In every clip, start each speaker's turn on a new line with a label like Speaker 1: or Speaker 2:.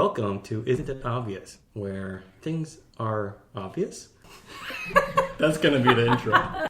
Speaker 1: Welcome to Isn't It Obvious, where things are obvious. That's going to be the intro.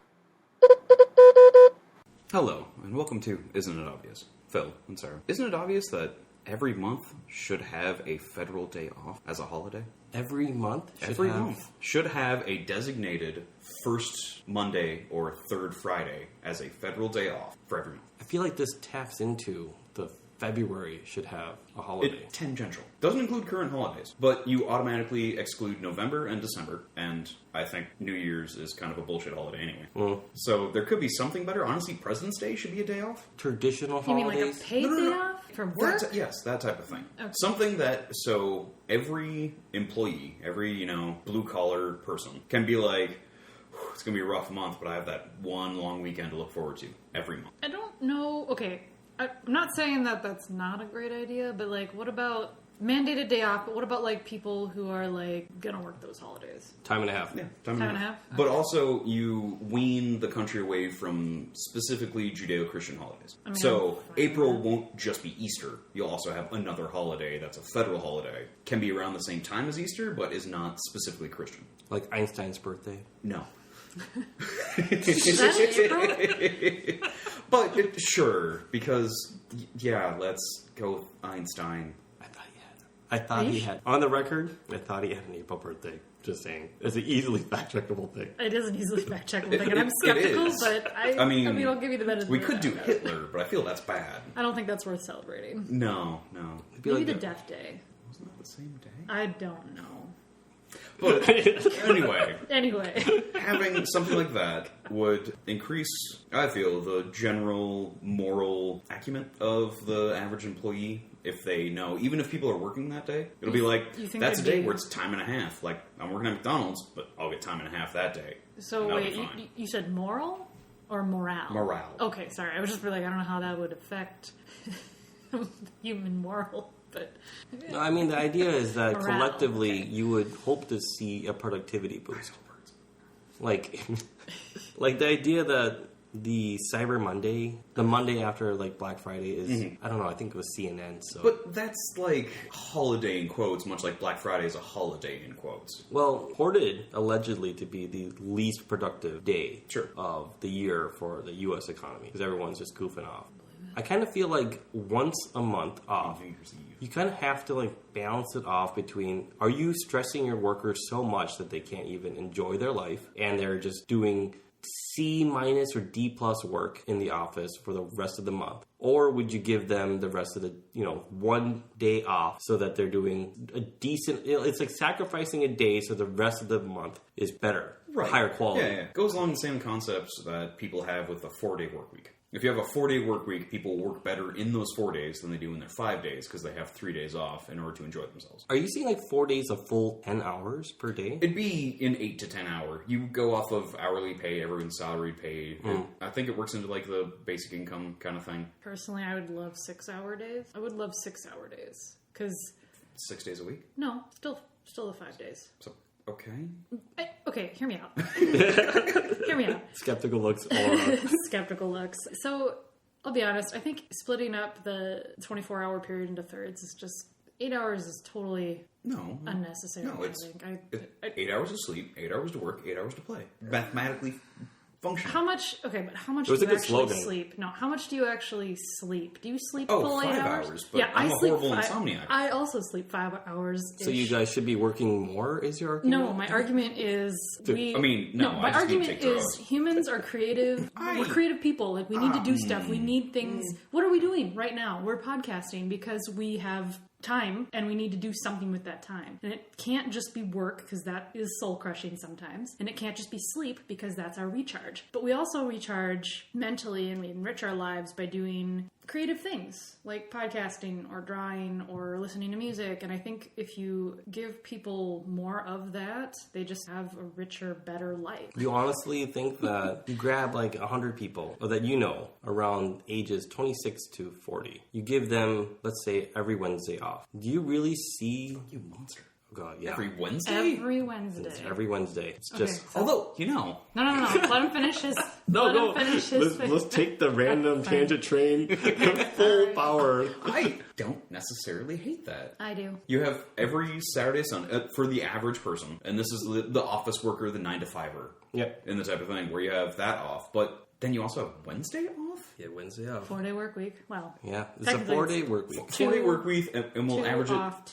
Speaker 2: Hello, and welcome to Isn't It Obvious? Phil and Sarah. Isn't it obvious that every month should have a federal day off as a holiday?
Speaker 1: Every month?
Speaker 2: Every month should have a designated first Monday or third Friday as a federal day off for every month.
Speaker 1: I feel like this taps into the February should have a holiday.
Speaker 2: Tangential. Doesn't include current holidays, but you automatically exclude November and December, and I think New Year's is kind of a bullshit holiday anyway. So there could be something better. Honestly, President's Day should be a day off.
Speaker 1: Traditional
Speaker 3: You mean
Speaker 1: holidays?
Speaker 3: like a paid day off from work?
Speaker 2: Yes, that type of thing.
Speaker 3: Okay.
Speaker 2: Something that, so every employee, every, blue-collar person can be like, it's going to be a rough month, but I have that one long weekend to look forward to every month.
Speaker 3: I don't know. Okay, I'm not saying that that's not a great idea, but like, what about mandated day off? But what about like people who are like gonna work those holidays?
Speaker 1: Time and a half.
Speaker 2: Yeah,
Speaker 3: Time and a half.
Speaker 2: But also, you wean the country away from specifically Judeo-Christian holidays.
Speaker 3: I mean,
Speaker 2: so
Speaker 3: I'm fine
Speaker 2: April
Speaker 3: with that.
Speaker 2: won't just be Easter. You'll also have another holiday that's a federal holiday. Can be around the same time as Easter, but is not specifically Christian.
Speaker 1: Like Einstein's birthday.
Speaker 2: No.
Speaker 3: Is that April?
Speaker 2: But sure, because, let's go with Einstein.
Speaker 1: I thought he had. On the record, I thought he had an April birthday. Just saying. It's an easily fact-checkable thing.
Speaker 3: It is an easily fact-checkable thing, and I'm skeptical, but I mean, I'll give you the benefit.
Speaker 2: We could do Hitler, but I feel that's bad.
Speaker 3: I don't think that's worth celebrating.
Speaker 2: No.
Speaker 1: Be
Speaker 3: Maybe
Speaker 1: like
Speaker 3: the Death Day.
Speaker 2: Wasn't that the same day?
Speaker 3: I don't know.
Speaker 2: But
Speaker 3: Anyway.
Speaker 2: having something like that would increase, I feel, the general moral acumen of the average employee if they know. Even if people are working that day, it'll be like, that's a day where it's time and a half. Like, I'm working at McDonald's, but I'll get time and a half that day.
Speaker 3: So wait, you said moral or morale?
Speaker 2: Morale.
Speaker 3: Okay, sorry. I was just like, I don't know how that would affect human moral. But
Speaker 1: No, I mean, the idea is that
Speaker 3: Morale,
Speaker 1: collectively
Speaker 3: okay.
Speaker 1: you would hope to see a productivity boost. Like the idea that the Cyber Monday, the Monday after like Black Friday is, I don't know, I think it was CNN. So,
Speaker 2: But that's like holiday in quotes, much like Black Friday is a holiday in quotes.
Speaker 1: well, reported allegedly to be the least productive day
Speaker 2: Sure.
Speaker 1: of the year for the U.S. economy because everyone's just goofing off. I kind of feel like once a month off,
Speaker 2: New Year's Eve.
Speaker 1: you kind of have to like balance it off between, are you stressing your workers so much that they can't even enjoy their life and they're just doing C- or D+ work in the office for the rest of the month? Or would you give them the rest of the, one day off so that they're doing a decent, it's like sacrificing a day so the rest of the month is better, higher quality.
Speaker 2: Yeah. Goes along the same concepts that people have with a 4-day work week. If you have a 4-day work week, people work better in those 4 days than they do in their 5 days because they have 3 days off in order to enjoy themselves.
Speaker 1: Are you saying like 4 days of full 10 hours per day?
Speaker 2: It'd be an 8 to 10 hour. You go off of hourly pay, everyone's salaried pay. I think it works into like the basic income kind of thing.
Speaker 3: personally, I would love 6-hour days. I would love 6-hour days because
Speaker 2: 6 days a week?
Speaker 3: no, still the 5 days.
Speaker 2: So, okay.
Speaker 3: Okay, hear me out. Hear me out.
Speaker 1: Skeptical looks all around.
Speaker 3: Skeptical looks. So, I'll be honest. I think splitting up the 24-hour period into thirds is just 8 hours is totally unnecessary.
Speaker 2: No,
Speaker 3: I think.
Speaker 2: it's 8 hours of sleep, 8 hours to work, 8 hours to play. Mathematically functional.
Speaker 3: How much? Okay, but how much
Speaker 1: It was
Speaker 3: do
Speaker 1: a
Speaker 3: you
Speaker 1: good
Speaker 3: actually
Speaker 1: slogan.
Speaker 3: sleep? No, how much do you actually sleep? Do you sleep
Speaker 2: Oh,
Speaker 3: full 8
Speaker 2: 5
Speaker 3: hours?
Speaker 2: hours, but I'm a
Speaker 3: sleep
Speaker 2: horrible insomniac.
Speaker 3: I also sleep 5 hours.
Speaker 1: So you guys should be working more, is your argument?
Speaker 3: No, my argument is
Speaker 2: I
Speaker 3: my
Speaker 2: just need to
Speaker 3: argument
Speaker 2: take
Speaker 3: is
Speaker 2: drugs.
Speaker 3: humans are creative. We're creative people. Like we need to do stuff. We need things. What are we doing right now? We're podcasting because we have time and we need to do something with that time. And it can't just be work because that is soul crushing sometimes. And it can't just be sleep because that's our recharge. But we also recharge mentally and we enrich our lives by doing creative things like podcasting or drawing or listening to music. And I think if you give people more of that, they just have a richer, better life.
Speaker 1: You honestly think that you grab like 100 people or that around ages 26 to 40. You give them, let's say, every Wednesday off. Do you really see...
Speaker 2: You monster.
Speaker 1: Oh God, yeah.
Speaker 2: Every Wednesday?
Speaker 3: Every Wednesday.
Speaker 1: It's every Wednesday. It's
Speaker 3: Okay,
Speaker 1: just...
Speaker 3: so-
Speaker 2: Although,
Speaker 3: No. Let him finish his
Speaker 1: No,
Speaker 3: Let him finish his
Speaker 1: let's take the random tangent train full power.
Speaker 2: I don't necessarily hate that.
Speaker 3: I do.
Speaker 2: You have every Saturday, Sunday, for the average person, and this is the office worker, the 9-to-5er.
Speaker 1: Yep.
Speaker 2: In the type of thing where you have that off, but then you also have Wednesday off?
Speaker 1: Yeah, Wednesday off.
Speaker 3: 4-day work week. Well,
Speaker 1: Yeah, it's a 4-day work week.
Speaker 2: 4-day work week, and we'll average
Speaker 3: off,
Speaker 2: it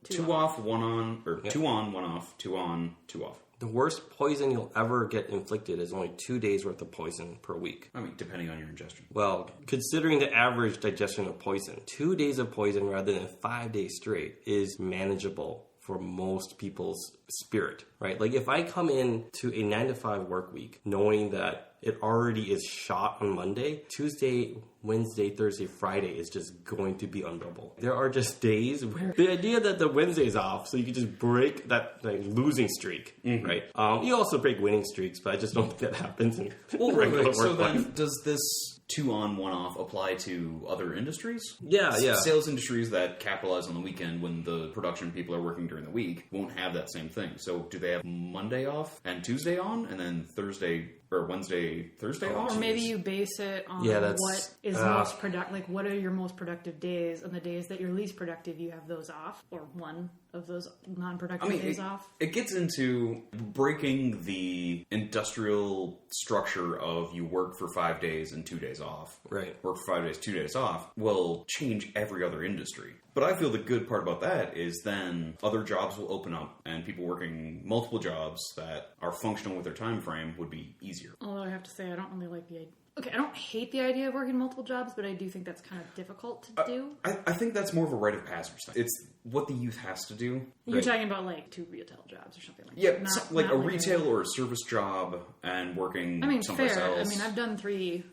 Speaker 3: two
Speaker 2: off, 1 on, or 2 on, 1 off, 2 on, 2 off.
Speaker 1: The worst poison you'll ever get inflicted is only 2 days worth of poison per week.
Speaker 2: I mean, depending on your ingestion.
Speaker 1: Well, considering the average digestion of poison, 2 days of poison rather than 5 days straight is manageable for most people's spirit, right? Like if I come in to a 9-to-5 work week knowing that it already is shot on Monday, Tuesday, Wednesday, Thursday, Friday is just going to be unbearable. There are just days where the idea that the Wednesday's off, so you can just break that losing streak, right? You also break winning streaks, but I just don't think that happens in regular work
Speaker 2: So
Speaker 1: life.
Speaker 2: then, does this 2 on, 1 off apply to other industries?
Speaker 1: Yeah.
Speaker 2: Sales industries that capitalize on the weekend when the production people are working during the week won't have that same thing. So do they have Monday off and Tuesday on, and then Thursday or Wednesday, Thursday off?
Speaker 3: Or maybe you base it on what is most productive. Like, what are your most productive days? And the days that you're least productive, you have those off, or one of those non-productive days off.
Speaker 2: It gets into breaking the industrial structure of you work for 5 days and 2 days off.
Speaker 1: Right.
Speaker 2: Work for 5 days, 2 days off will change every other industry. But I feel the good part about that is then other jobs will open up, and people working multiple jobs that are functional with their time frame would be easier.
Speaker 3: Although I have to say, I don't really like the idea. Okay, I don't hate the idea of working multiple jobs, but I do think that's kind of difficult to do.
Speaker 2: I think that's more of a rite of passage thing. It's what the youth has to do.
Speaker 3: You're talking about like 2 retail jobs or something like
Speaker 2: Yeah,
Speaker 3: that.
Speaker 2: like a retail or a service job and working someplace else.
Speaker 3: I mean, I've done 3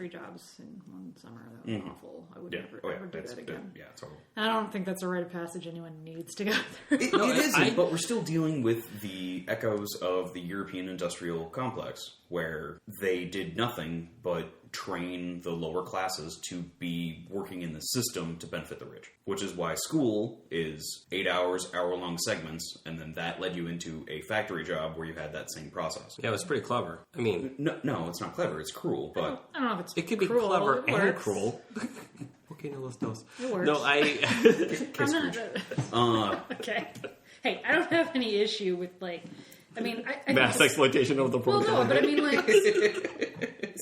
Speaker 3: jobs in one summer. That was awful. I would never ever do that again.
Speaker 2: Yeah, totally.
Speaker 3: I don't think that's a rite of passage anyone needs to go through.
Speaker 2: It isn't, but we're still dealing with the echoes of the European industrial complex, where they did nothing but train the lower classes to be working in the system to benefit the rich. Which is why school is 8 hours, hour-long segments, and then that led you into a factory job where you had that same process.
Speaker 1: Yeah, it was pretty clever. I mean...
Speaker 2: No, it's not clever. It's cruel, but...
Speaker 3: I don't know if it's
Speaker 1: It could be
Speaker 3: cruel,
Speaker 1: clever
Speaker 3: it
Speaker 1: and
Speaker 3: works.
Speaker 1: cruel. Okay, no, let's know.
Speaker 3: It works.
Speaker 1: No,
Speaker 3: I'm not... Okay. Hey, I don't have any issue with, like... I mean, I
Speaker 1: mass exploitation of the poor.
Speaker 3: Well, no, but I mean, like...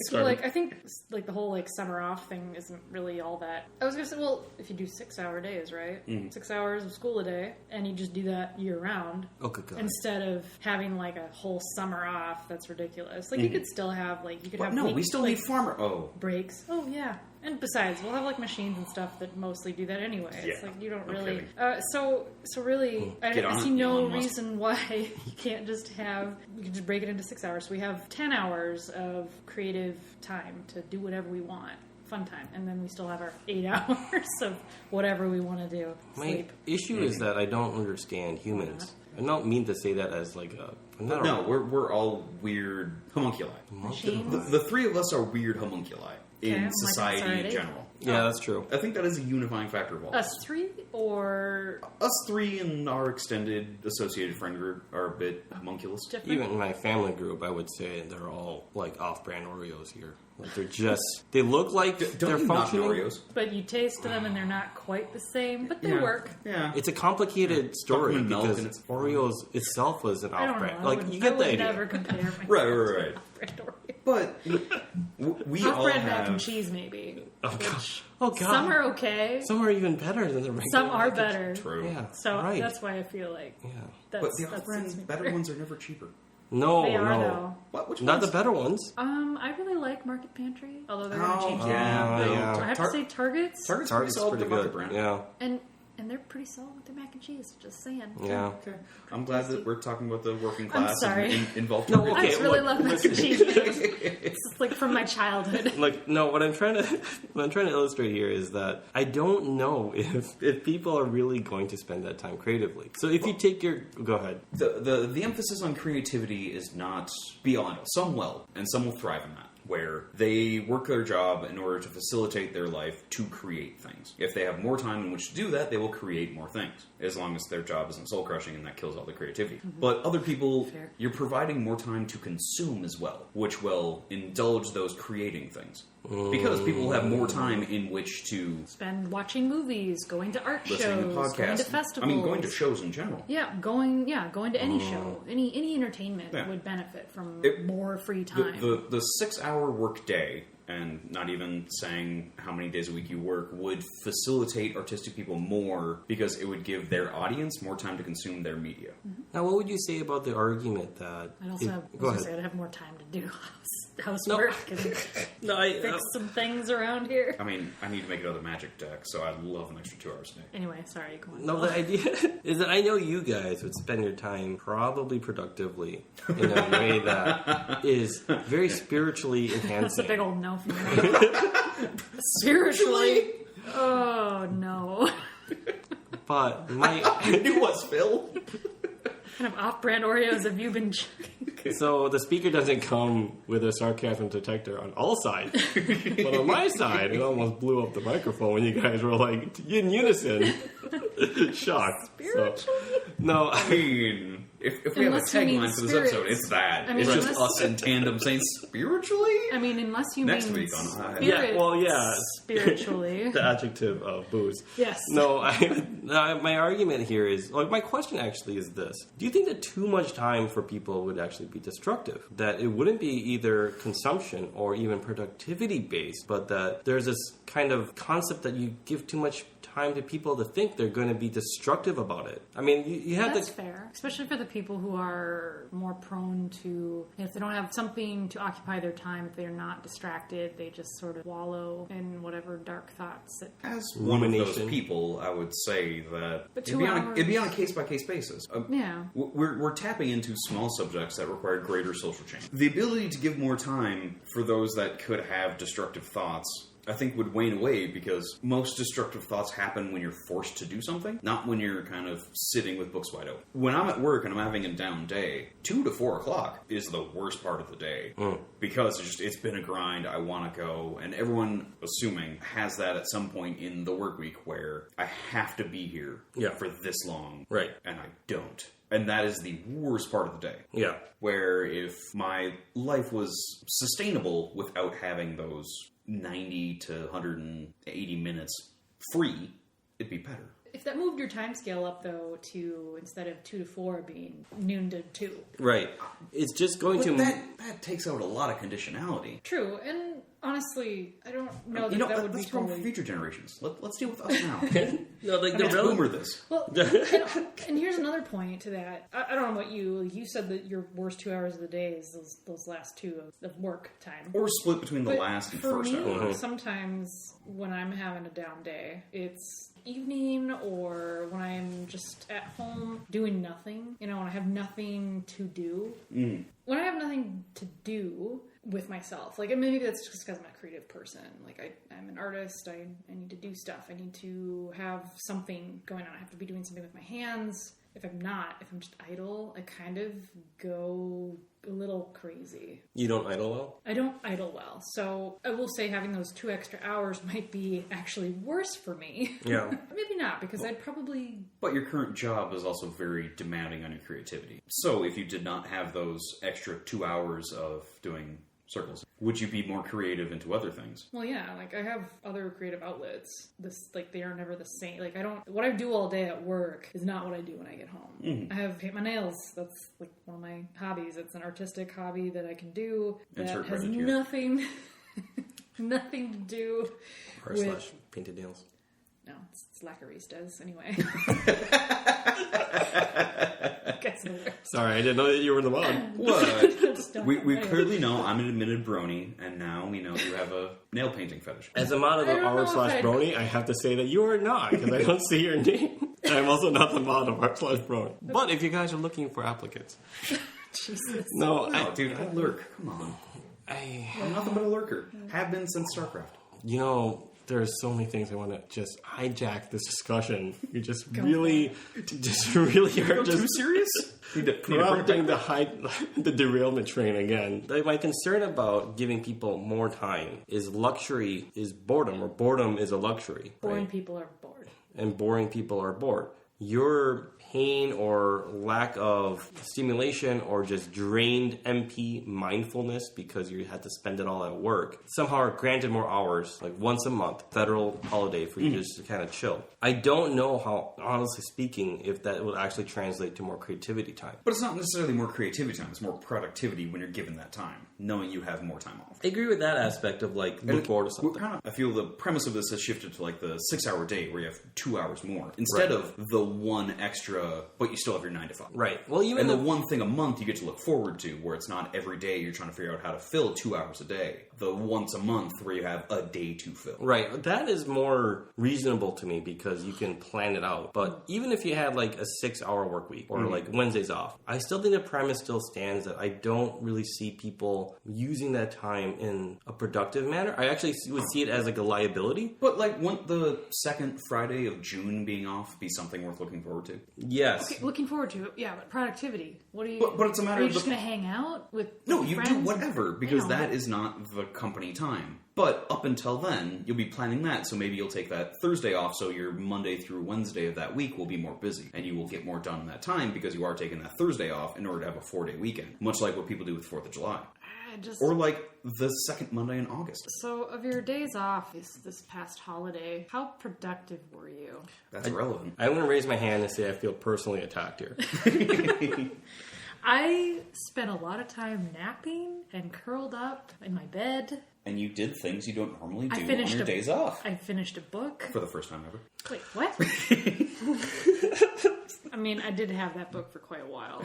Speaker 3: So, like, I think, like, the whole, like, summer off thing isn't really all that... I was going to say, well, if you do 6-hour days, right? 6 hours of school a day, and you just do that year-round.
Speaker 1: Oh, good God.
Speaker 3: Instead of having, like, a whole summer off, that's ridiculous. Like, you could still have, like, you could have...
Speaker 2: No, we
Speaker 3: weeks,
Speaker 2: still
Speaker 3: like,
Speaker 2: need farmer... Oh.
Speaker 3: breaks. Oh, yeah. And besides, we'll have, like, machines and stuff that mostly do that anyway. It's
Speaker 2: Yeah,
Speaker 3: like, you don't
Speaker 2: no
Speaker 3: really...
Speaker 2: kidding.
Speaker 3: So really, I
Speaker 2: Get on
Speaker 3: see
Speaker 2: it,
Speaker 3: no
Speaker 2: Elon Musk.
Speaker 3: reason why you can't just have... You can just break it into 6 hours. So we have 10 hours of creative time to do whatever we want. Fun time. And then we still have our 8 hours of whatever we want to do.
Speaker 1: My
Speaker 3: Sleep.
Speaker 1: issue is that I don't understand humans. I don't mean to say that as like a...
Speaker 2: No, we're all weird homunculi.
Speaker 3: Machines?
Speaker 2: The three of us are weird homunculi in
Speaker 3: Okay,
Speaker 2: society in
Speaker 3: already.
Speaker 2: general.
Speaker 1: Yeah, that's true.
Speaker 2: I think that is a unifying factor of all.
Speaker 3: Us 3 or...
Speaker 2: Us 3 and our extended associated friend group are a bit homunculus.
Speaker 3: different?
Speaker 1: Even in my family group, I would say they're all like off-brand Oreos here. Like they're just... They look like
Speaker 2: Don't
Speaker 1: they're
Speaker 2: you knock
Speaker 1: functioning.
Speaker 2: Oreos?
Speaker 3: But you taste them and they're not quite the same, but they
Speaker 2: Yeah.
Speaker 3: work.
Speaker 2: Yeah.
Speaker 1: It's a complicated story
Speaker 2: Fucking milk
Speaker 1: because
Speaker 2: and it's-
Speaker 1: Oreos itself was an
Speaker 3: I don't
Speaker 1: off-brand.
Speaker 3: know.
Speaker 1: Like, you get the
Speaker 3: I would
Speaker 1: idea.
Speaker 3: never compare my
Speaker 2: Right.
Speaker 3: off-brand Oreo.
Speaker 2: But we all
Speaker 3: Off-brand mac and
Speaker 2: have...
Speaker 3: cheese, maybe.
Speaker 1: Oh, God.
Speaker 3: Which
Speaker 1: Oh, God.
Speaker 3: some are okay.
Speaker 1: Some are even better than the regular.
Speaker 3: Some are
Speaker 1: mac and
Speaker 3: better.
Speaker 2: True.
Speaker 1: Yeah,
Speaker 3: So
Speaker 1: right.
Speaker 3: that's why I feel like
Speaker 1: Yeah.
Speaker 3: that's,
Speaker 2: But the
Speaker 3: that suits
Speaker 2: off-brand
Speaker 3: me
Speaker 2: better ones are never cheaper.
Speaker 1: No,
Speaker 3: They are,
Speaker 1: no.
Speaker 3: though.
Speaker 2: What? Which
Speaker 1: Not
Speaker 2: ones?
Speaker 1: the better ones.
Speaker 3: I really like Market Pantry, although they're going to change
Speaker 2: yeah.
Speaker 3: that.
Speaker 1: yeah.
Speaker 3: I have to say Target's,
Speaker 2: Target's
Speaker 1: Target's
Speaker 2: solid
Speaker 1: pretty
Speaker 2: market
Speaker 1: good.
Speaker 2: brand.
Speaker 1: Yeah.
Speaker 3: and they're pretty solid with their mac and cheese. Just saying.
Speaker 1: Yeah.
Speaker 2: Okay. I'm glad that we're talking about the working
Speaker 3: I'm
Speaker 2: class
Speaker 3: sorry.
Speaker 2: and involved.
Speaker 1: No,
Speaker 3: I
Speaker 1: okay,
Speaker 3: just really
Speaker 1: look,
Speaker 3: love mac and cheese. It's just like from my childhood.
Speaker 1: Like, no, what I'm trying to illustrate here is that I don't know if people are really going to spend that time creatively. So if you take your... Go ahead.
Speaker 2: The emphasis on creativity is not beyond. Some will, and some will thrive in that. where they work their job in order to facilitate their life to create things. If they have more time in which to do that, they will create more things, as long as their job isn't soul-crushing and that kills all the creativity. Mm-hmm. But other people,
Speaker 3: Fair.
Speaker 2: You're providing more time to consume as well, which will indulge those creating things. Because people will have more time in which to
Speaker 3: spend watching movies, going to art
Speaker 2: listening
Speaker 3: shows,
Speaker 2: to podcasts,
Speaker 3: going to festivals.
Speaker 2: I mean, going to shows in general.
Speaker 3: Yeah, going to any show, any entertainment would benefit from more free time.
Speaker 2: The 6-hour work day, and not even saying how many days a week you work, would facilitate artistic people more because it would give their audience more time to consume their media.
Speaker 3: Mm-hmm.
Speaker 1: Now, what would you say about the argument that...
Speaker 3: I'd have more time to do housework and fix some things around here.
Speaker 2: I mean, I need to make another magic deck, so I'd love an extra 2 hours a day.
Speaker 3: Anyway, sorry, go on.
Speaker 1: No, the idea is that I know you guys would spend your time probably productively in a way that is very spiritually enhancing.
Speaker 3: That's a big old no for me. Spiritually? Oh, no.
Speaker 1: But my...
Speaker 2: It was, Phil.
Speaker 3: What kind of off-brand Oreos have you been checking?
Speaker 1: So the speaker doesn't come with a sarcasm detector on all sides. But on my side, it almost blew up the microphone when you guys were like in unison. Shocked.
Speaker 3: Spiritually?
Speaker 1: No,
Speaker 2: I mean, if we have a tagline for this episode, it's that.
Speaker 3: I mean,
Speaker 2: it's just us in tandem saying spiritually?
Speaker 3: I mean, unless you
Speaker 2: Next
Speaker 3: mean
Speaker 2: week on High.
Speaker 3: spiritually.
Speaker 1: the adjective of booze.
Speaker 3: Yes.
Speaker 1: No, my argument here is, like, my question actually is this. Do you think that too much time for people would actually be destructive? That it wouldn't be either consumption or even productivity based, but that there's this kind of concept that you give too much time to people to think they're going to be destructive about it. I mean, you have
Speaker 3: That's fair. Especially for the people who are more prone to, if they don't have something to occupy their time, if they're not distracted, they just sort of wallow in whatever dark thoughts.
Speaker 2: As one of those people, I would say that it'd be on a case-by-case basis.
Speaker 3: Yeah.
Speaker 2: We're tapping into small subjects that require greater social change. The ability to give more time for those that could have destructive thoughts, I think, would wane away, because most destructive thoughts happen when you're forced to do something, not when you're kind of sitting with books wide open. When I'm at work and I'm having a down day, 2 to 4 o'clock is the worst part of the day, because it's been a grind, I want to go, and everyone, assuming, has that at some point in the work week where I have to be here for this long,
Speaker 1: Right.
Speaker 2: and I don't. And that is the worst part of the day.
Speaker 1: Yeah.
Speaker 2: Where if my life was sustainable without having those 90 to 180 minutes free, it'd be better.
Speaker 3: If that moved your time scale up, though, to instead of 2 to 4 being noon to 2.
Speaker 1: Right. It's just going to...
Speaker 2: That takes out a lot of conditionality.
Speaker 3: True, and honestly, I don't know that would be
Speaker 2: that's wrong
Speaker 3: totally...
Speaker 2: for future generations. Let's deal with us now.
Speaker 1: No, like
Speaker 2: let's boomer this.
Speaker 3: Well, and here's another point to that. I don't know what you said that your worst 2 hours of the day is those last 2 of work time.
Speaker 2: Or split between the last and first hour.
Speaker 3: For me, sometimes when I'm having a down day, it's evening, or when I'm just at home doing nothing, when I have nothing to do. When I have nothing to do with myself, and maybe that's just because I'm a creative person. I'm an artist, I need to do stuff. I need to have something going on. I have to be doing something with my hands. If I'm just idle, I kind of go a little crazy.
Speaker 1: You don't idle well?
Speaker 3: I don't idle well. So I will say having those 2 extra hours might be actually worse for me.
Speaker 1: Yeah.
Speaker 3: Maybe not, because I'd probably...
Speaker 2: But your current job is also very demanding on your creativity. So if you did not have those extra 2 hours of doing circles, would you be more creative into other things?
Speaker 3: Well, yeah, I have other creative outlets. They are never the same. What I do all day at work is not what I do when I get home.
Speaker 2: Mm-hmm.
Speaker 3: I have paint my nails. That's one of my hobbies. It's an artistic hobby that I can do that has nothing to do with
Speaker 1: painted nails.
Speaker 3: No, it's Lacaristas anyway.
Speaker 1: Sorry, I didn't know that you were the mom.
Speaker 2: What? we clearly know I'm an admitted brony, and now we know you have a nail painting fetish.
Speaker 1: As a mod of the r/brony, I have to say that you are not, because I don't see your name. And I'm also not the mod of r/brony. But if you guys are looking for applicants.
Speaker 3: Jesus.
Speaker 2: No, dude, I lurk. Come on. I'm nothing but a lurker. Have been since StarCraft.
Speaker 1: There's so many things I want to just hijack this discussion. You just really are
Speaker 2: too serious?
Speaker 1: prompting the derailment train again. My concern about giving people more time is luxury is boredom, or boredom is a luxury.
Speaker 3: Boring people are bored.
Speaker 1: And boring people are bored. Your pain or lack of stimulation or just drained MP mindfulness because you had to spend it all at work somehow are granted more hours, like once a month, federal holiday for you just to kind of chill. I don't know how, honestly speaking, if that will actually translate to more creativity time.
Speaker 2: But it's not necessarily more creativity time. It's more productivity when you're given that time, knowing you have more time off.
Speaker 1: I agree with that aspect of like look forward to something.
Speaker 2: I feel the premise of this has shifted to like the 6-hour day where you have 2 hours more instead of the one extra, but you still have your 9 to 5.
Speaker 1: Right. Well, even
Speaker 2: and the one thing a month you get to look forward to, where it's not every day you're trying to figure out how to fill 2 hours a day. The once a month where you have a day to fill.
Speaker 1: Right. That is more reasonable to me because you can plan it out. But even if you had like a 6-hour work week or like Wednesdays off, I still think the premise still stands that I don't really see people using that time in a productive manner. I actually would see it as like a liability.
Speaker 2: But like, wouldn't the second Friday of June being off be something worth looking forward to?
Speaker 1: Yes.
Speaker 3: Okay, looking forward to it. Yeah, but productivity. What are you?
Speaker 2: But it's a matter
Speaker 3: Are you
Speaker 2: of
Speaker 3: just going to hang out with?
Speaker 2: No, you
Speaker 3: friends?
Speaker 2: do whatever because that is not the company time. But up until then, you'll be planning that, so maybe you'll take that Thursday off, so your Monday through Wednesday of that week will be more busy, and you will get more done in that time because you are taking that Thursday off in order to have a 4-day weekend, much like what people do with 4th of July. Or like the second Monday in August.
Speaker 3: So, of your days off this past holiday, how productive were you?
Speaker 2: That's irrelevant.
Speaker 1: I'm going to raise my hand and say I feel personally attacked here.
Speaker 3: I spent a lot of time napping and curled up in my bed.
Speaker 2: And you did things you don't normally do on
Speaker 3: finished
Speaker 2: your days off.
Speaker 3: I finished a book.
Speaker 2: For the first time ever.
Speaker 3: Wait, what? I mean, I did have that book for quite a while.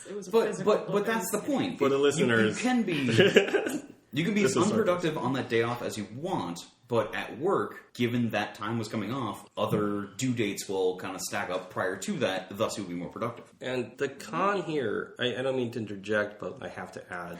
Speaker 3: It was a physical book.
Speaker 2: But that's the point.
Speaker 1: For the listeners.
Speaker 2: You can be unproductive on that day off as you want, but at work, given that time was coming off, other due dates will kind of stack up prior to that, thus you'll be more productive.
Speaker 1: And the con here, I don't mean to interject, but I have to add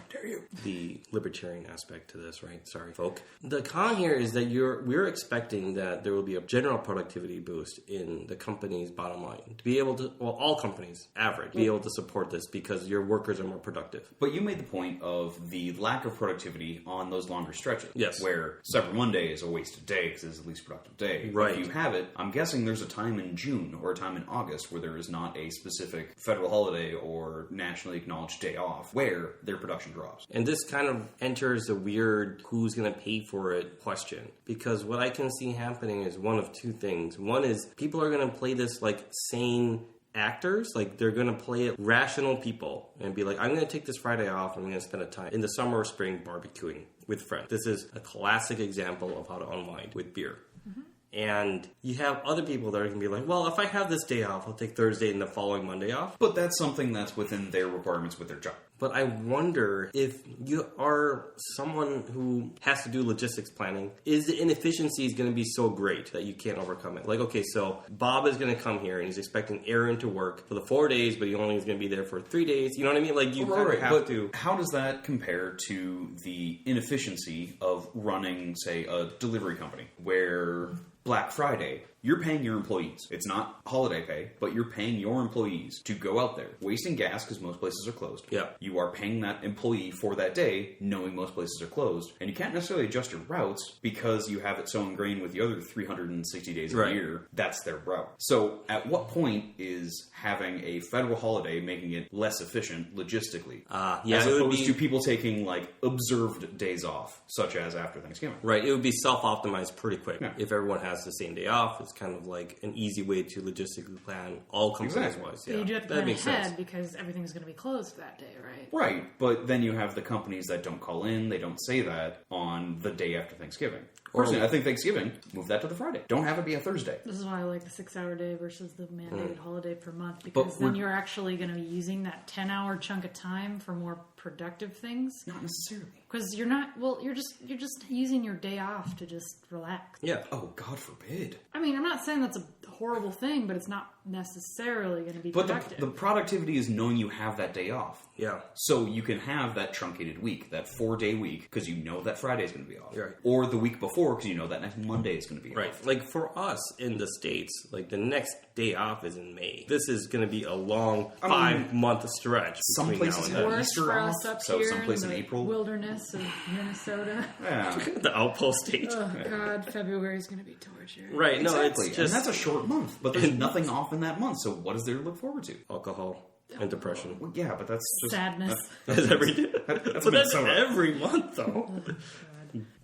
Speaker 1: the libertarian aspect to this, right? Sorry, folk. The con here is that we're expecting that there will be a general productivity boost in the company's bottom line. To be able to, well, all companies, average, be able to support this because your workers are more productive.
Speaker 2: But you made the point of the lack of productivity on those longer stretches.
Speaker 1: Yes.
Speaker 2: Where Cyber Monday is a wasted day because it's the least productive day.
Speaker 1: Right.
Speaker 2: If you have it, I'm guessing there's a time in June or a time in August where there is not a specific federal holiday or nationally acknowledged day off where their production drops.
Speaker 1: And this kind of enters a weird who's going to pay for it question. Because what I can see happening is one of two things. One is people are going to play this like sane actors, like they're going to play it rational people and be like, I'm going to take this Friday off and I'm going to spend a time in the summer or spring barbecuing with friends. This is a classic example of how to unwind with beer. Mm-hmm. And you have other people that are going to be like, well, if I have this day off, I'll take Thursday and the following Monday off.
Speaker 2: But that's something that's within their requirements with their job.
Speaker 1: But I wonder if you are someone who has to do logistics planning, is the inefficiencies going to be so great that you can't overcome it? Like, okay, so Bob is going to come here and he's expecting Aaron to work for the 4 days, but he only is going to be there for 3 days. You know what I mean? Like, you have to.
Speaker 2: How does that compare to the inefficiency of running, say, a delivery company where Black Friday, you're paying your employees. It's not holiday pay, but you're paying your employees to go out there, wasting gas because most places are closed.
Speaker 1: Yeah.
Speaker 2: You are paying that employee for that day, knowing most places are closed, and you can't necessarily adjust your routes because you have it so ingrained with the other 360 days a year. That's their route. So at what point is having a federal holiday making it less efficient logistically? As opposed to people taking like observed days off, such as after Thanksgiving.
Speaker 1: Right. It would be self-optimized pretty quick. Yeah. If everyone has the same day off, it's kind of like an easy way to logistically plan all companies-wise.
Speaker 3: Yeah. You do have to plan ahead because everything's going to be closed that day, right?
Speaker 2: Right, but then you have the companies that don't call in, they don't say that on the day after Thanksgiving. Personally, I think Thanksgiving, move that to the Friday. Don't have it be a Thursday.
Speaker 3: This is why I like the 6-hour day versus the mandated holiday per month, because then you're actually going to be using that 10-hour chunk of time for more productive things.
Speaker 2: Not necessarily.
Speaker 3: Because you're not, you're just using your day off to just relax.
Speaker 1: Yeah.
Speaker 2: Oh, God forbid.
Speaker 3: I mean, I'm not saying that's a horrible thing, but it's not necessarily going to be
Speaker 2: But
Speaker 3: productive.
Speaker 2: the productivity is knowing you have that day off.
Speaker 1: Yeah.
Speaker 2: So you can have that truncated week, that 4-day week, because you know that Friday is going to be off.
Speaker 1: Right.
Speaker 2: Or the week before, because you know that next Monday is going to be
Speaker 1: Right.
Speaker 2: off.
Speaker 1: Like for us in the States, like the next day off is in May. This is going to be a long 5-month stretch.
Speaker 2: Some
Speaker 1: between now
Speaker 2: places
Speaker 1: and
Speaker 2: have
Speaker 1: then.
Speaker 3: Worse
Speaker 2: Easter
Speaker 3: for
Speaker 2: off,
Speaker 3: us up
Speaker 2: so
Speaker 3: here
Speaker 2: someplace
Speaker 3: in
Speaker 2: in
Speaker 3: the
Speaker 2: April.
Speaker 3: wilderness of Minnesota.
Speaker 2: Yeah.
Speaker 1: The outpost state.
Speaker 3: Oh God, February is going to be torture.
Speaker 1: Right. No,
Speaker 2: Exactly.
Speaker 1: it's just
Speaker 2: And that's a short month, but there's nothing off in that month, so what is there to look forward to?
Speaker 1: alcohol and depression.
Speaker 2: Well, yeah, but that's just...
Speaker 3: Sadness.
Speaker 1: That's every day.
Speaker 2: That's
Speaker 1: But that's
Speaker 2: Minnesota.
Speaker 1: every month, though.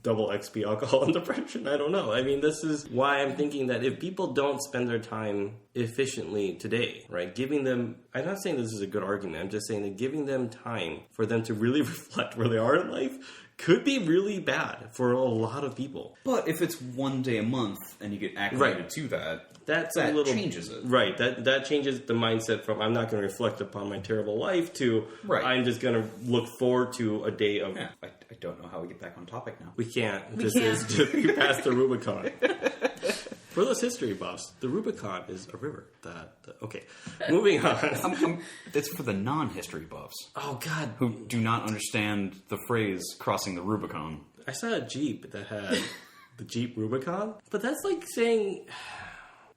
Speaker 1: Double XP alcohol and depression. I don't know. I mean, this is why I'm thinking that if people don't spend their time efficiently today, right, giving them, I'm not saying this is a good argument, I'm just saying that giving them time for them to really reflect where they are in life could be really bad for a lot of people.
Speaker 2: But if it's 1 day a month and you get acclimated
Speaker 1: Right.
Speaker 2: to that,
Speaker 1: That
Speaker 2: a little changes it.
Speaker 1: Right. That changes the mindset from I'm not going to reflect upon my terrible life to
Speaker 2: Right.
Speaker 1: I'm just going to look forward to a day of...
Speaker 2: Yeah, I don't know how we get back on topic now.
Speaker 1: We can't.
Speaker 3: We
Speaker 1: This
Speaker 3: can't.
Speaker 1: is just we passed the Rubicon. For those history buffs, the Rubicon is a river. Okay, moving on.
Speaker 2: It's for the non-history buffs
Speaker 1: Oh God,
Speaker 2: who do not understand the phrase crossing the Rubicon.
Speaker 1: I saw a Jeep that had the Jeep Rubicon, but that's like saying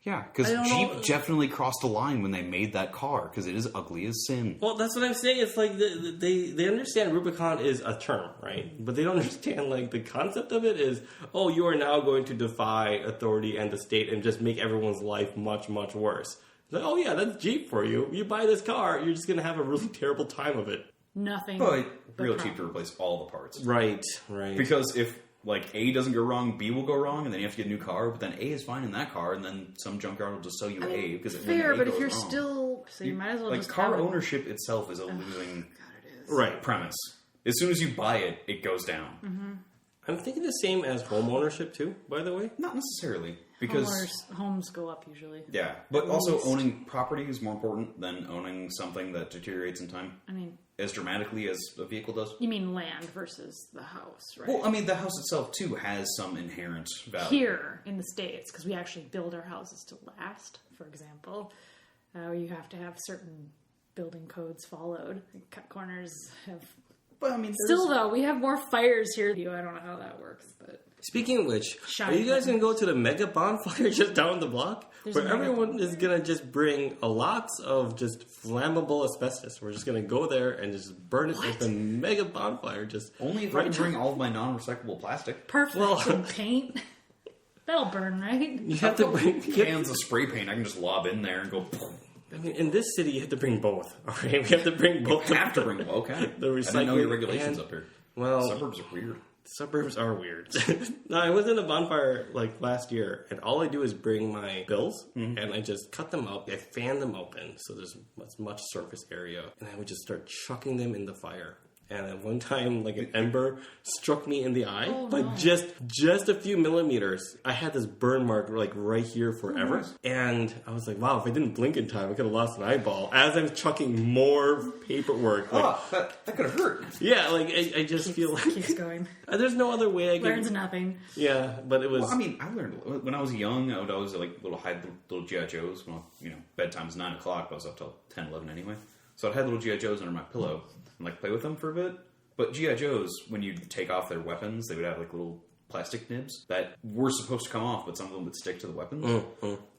Speaker 2: Yeah, because
Speaker 1: I don't
Speaker 2: Jeep
Speaker 1: know.
Speaker 2: definitely crossed a line when they made that car, because it is ugly as sin.
Speaker 1: Well, that's what I'm saying. It's like they understand Rubicon is a term, right? But they don't understand like the concept of it is, oh, you are now going to defy authority and the state and just make everyone's life much, much worse. It's like, oh yeah, that's Jeep for you. You buy this car, you're just gonna have a really terrible time of it.
Speaker 3: Nothing.
Speaker 2: But
Speaker 3: but
Speaker 2: real
Speaker 3: problems.
Speaker 2: cheap to replace all the parts.
Speaker 1: Right, right.
Speaker 2: Because if like A doesn't go wrong, B will go wrong, and then you have to get a new car. But then A is fine in that car, and then some junkyard will just sell you A because when
Speaker 3: Fair,
Speaker 2: A
Speaker 3: but if
Speaker 2: goes
Speaker 3: you're
Speaker 2: wrong,
Speaker 3: still, so you might as well
Speaker 2: like
Speaker 3: just
Speaker 2: car
Speaker 3: have it.
Speaker 2: ownership itself is a losing
Speaker 3: God, it is.
Speaker 1: right.
Speaker 2: premise. As soon as you buy it, it goes down.
Speaker 3: Mm-hmm.
Speaker 1: I'm thinking the same as home ownership too, by the way.
Speaker 2: Not necessarily, because
Speaker 3: Homes go up usually.
Speaker 2: yeah, but also
Speaker 3: least.
Speaker 2: owning property is more important than owning something that deteriorates in time
Speaker 3: I mean,
Speaker 2: as dramatically as a vehicle does.
Speaker 3: you mean land versus the house, right?
Speaker 2: Well, I mean, the house itself too has some inherent value.
Speaker 3: Here in the States, because we actually build our houses to last, for example, you have to have certain building codes followed. Cut corners have...
Speaker 2: But I mean,
Speaker 3: Still, though, we have more fires here. I don't know how that works, but...
Speaker 1: Speaking of which,
Speaker 3: Shy
Speaker 1: are you guys
Speaker 3: equipment.
Speaker 1: going to go to the mega bonfire just down the block?
Speaker 3: There's
Speaker 1: where
Speaker 3: a mega
Speaker 1: everyone is going to just bring a lots of just flammable asbestos. We're just going to go there and just burn it with a mega bonfire. Just
Speaker 2: only if I can bring all of my non-recyclable plastic.
Speaker 3: Perfect.
Speaker 1: Well-
Speaker 3: And paint. That'll burn, right?
Speaker 1: You have to bring...
Speaker 2: Cans of spray paint I can just lob in there and go.
Speaker 1: I mean, in this city, you have to bring both. Okay, we have to bring both.
Speaker 2: You have to bring them. Okay.
Speaker 1: The
Speaker 2: I didn't know your
Speaker 1: recycling
Speaker 2: regulations
Speaker 1: and-
Speaker 2: up here.
Speaker 1: Well,
Speaker 2: Suburbs are weird.
Speaker 1: suburbs are weird. No, I was in a bonfire like last year, and all I do is bring my bills, and I just cut them up. I fan them open, so there's as much surface area, and I would just start chucking them in the fire. And at one time, like an ember struck me in the eye by just a few millimeters. I had this burn mark like right here forever. And I was like, wow, if I didn't blink in time, I could have lost an eyeball. As I'm chucking more paperwork. Like,
Speaker 2: that could have hurt.
Speaker 1: yeah, like I just feel like
Speaker 3: Keeps going.
Speaker 1: there's no other way I
Speaker 3: Learns
Speaker 1: can.
Speaker 3: nothing.
Speaker 1: Yeah, but it was.
Speaker 2: Well, I mean, I learned when I was young. I would always like hide little GI Joes. Well, bedtime's 9 o'clock. But I was up till 10, 11 anyway. So I'd hide little GI Joes under my pillow and like play with them for a bit. But GI Joes, when you take off their weapons, they would have like little plastic nibs that were supposed to come off, but some of them would stick to the weapons.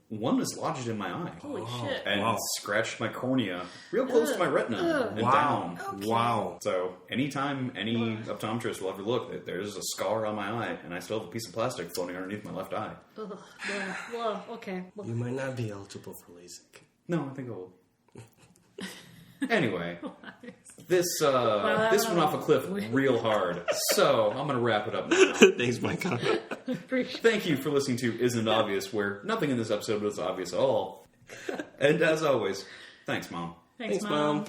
Speaker 2: One was lodged in my eye.
Speaker 3: Holy shit.
Speaker 2: And scratched my cornea real close to my retina and down.
Speaker 1: Wow.
Speaker 2: So anytime any optometrist will ever look, there's a scar on my eye, and I still have a piece of plastic floating underneath my left eye.
Speaker 3: Ugh. Yeah. Well, okay. Well,
Speaker 1: You might not be eligible for LASIK.
Speaker 2: No, I think I will. Anyway, this went off a cliff real hard, so I'm going to wrap it up now.
Speaker 1: Thanks, Micah.
Speaker 2: Thank you for listening to Isn't Obvious, where nothing in this episode was obvious at all. And as always, thanks, Mom.
Speaker 3: Thanks,
Speaker 1: Mom.